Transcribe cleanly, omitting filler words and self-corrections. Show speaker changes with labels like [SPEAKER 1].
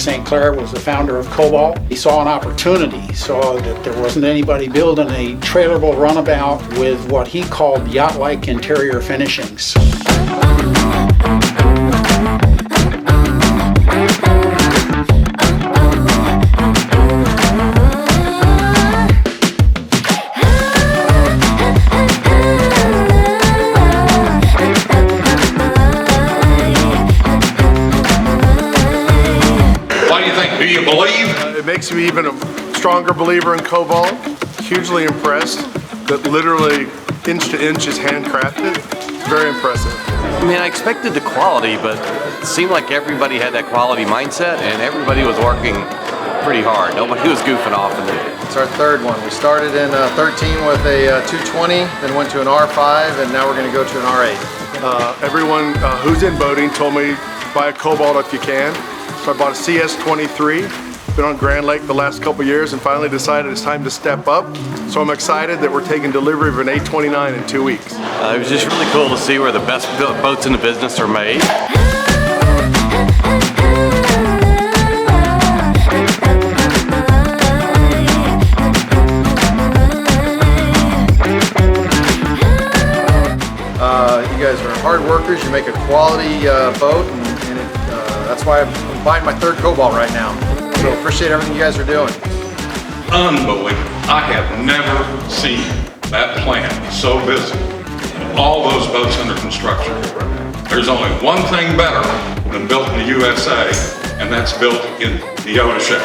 [SPEAKER 1] St. Clair was the founder of Cobalt. He saw an opportunity. He saw that there wasn't anybody building a trailerable runabout with what he called yacht-like interior finishings.
[SPEAKER 2] Do you believe?
[SPEAKER 3] It makes me even a stronger believer in Cobalt. Hugely impressed that literally inch to inch is handcrafted. It's very impressive.
[SPEAKER 4] I mean, I expected the quality, but it seemed like everybody had that quality mindset and everybody was working pretty hard. Nobody was goofing off in it.
[SPEAKER 5] It's our third one. We started in 13 with a 220, then went to an R5, and now we're going to go to an R8.
[SPEAKER 3] Everyone who's in boating told me buy a Cobalt if you can. So I bought a CS23, been on Grand Lake the last couple years and finally decided it's time to step up. So I'm excited that we're taking delivery of an 829 in 2 weeks.
[SPEAKER 4] It was just really cool to see where the best boats in the business are made.
[SPEAKER 5] You guys are hard workers, you make a quality boat, and that's why I'm buying my third Cobalt right now. So appreciate everything you guys are doing.
[SPEAKER 2] Unbelievable. I have never seen that plant so busy. All those boats under construction. There's only one thing better than built in the USA, and that's built in the Oda Ship.